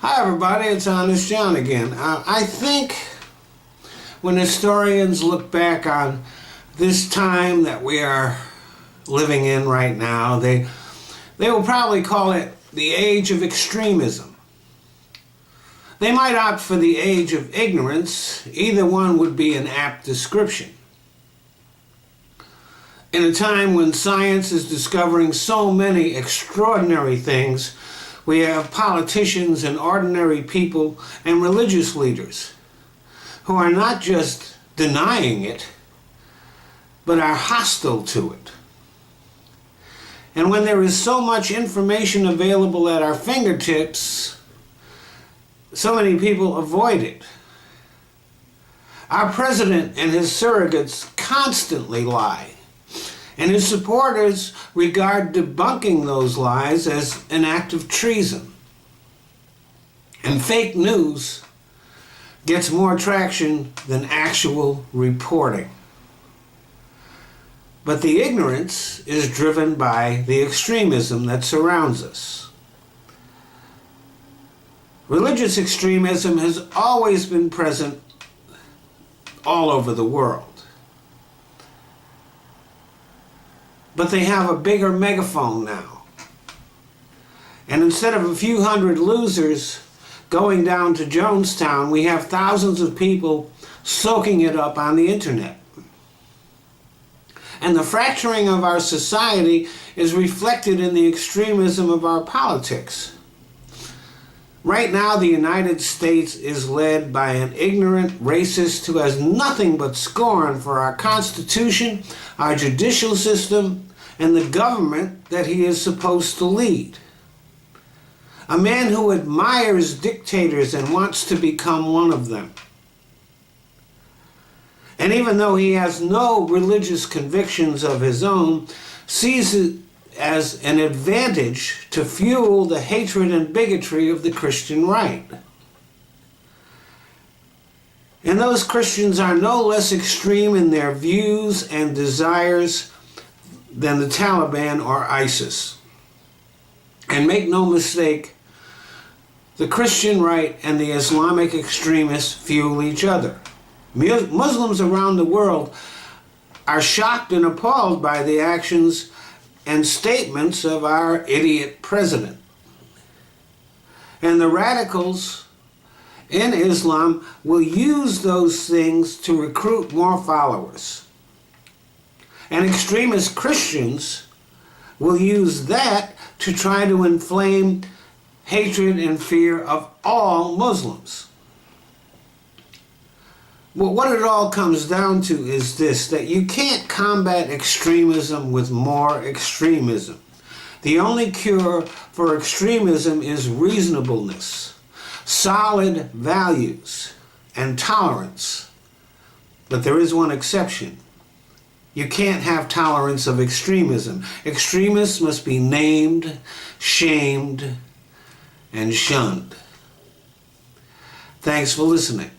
Hi everybody, it's Honest John again. I think when historians look back on this time that we are living in right now, they will probably call it the age of extremism. They might opt for the age of ignorance. Either one would be an apt description. In a time when science is discovering so many extraordinary things, we have politicians and ordinary people and religious leaders who are not just denying it, but are hostile to it. And when there is so much information available at our fingertips, so many people avoid it. Our president and his surrogates constantly lie, and his supporters regard debunking those lies as an act of treason. And fake news gets more traction than actual reporting. But the ignorance is driven by the extremism that surrounds us. Religious extremism has always been present all over the world. But they have a bigger megaphone now. And instead of a few hundred losers going down to Jonestown, we have thousands of people soaking it up on the internet. And the fracturing of our society is reflected in the extremism of our politics. Right now, the United States is led by an ignorant racist who has nothing but scorn for our Constitution, our judicial system, and the government that he is supposed to lead. A man who admires dictators and wants to become one of them. And even though he has no religious convictions of his own, sees it as an advantage to fuel the hatred and bigotry of the Christian right. And those Christians are no less extreme in their views and desires than the Taliban or ISIS. And make no mistake, the Christian right and the Islamic extremists fuel each other. Muslims around the world are shocked and appalled by the actions and statements of our idiot president. And the radicals in Islam will use those things to recruit more followers. And extremist Christians will use that to try to inflame hatred and fear of all Muslims. Well, what it all comes down to is this, that you can't combat extremism with more extremism. The only cure for extremism is reasonableness, solid values, and tolerance. But there is one exception. You can't have tolerance of extremism. Extremists must be named, shamed, and shunned. Thanks for listening.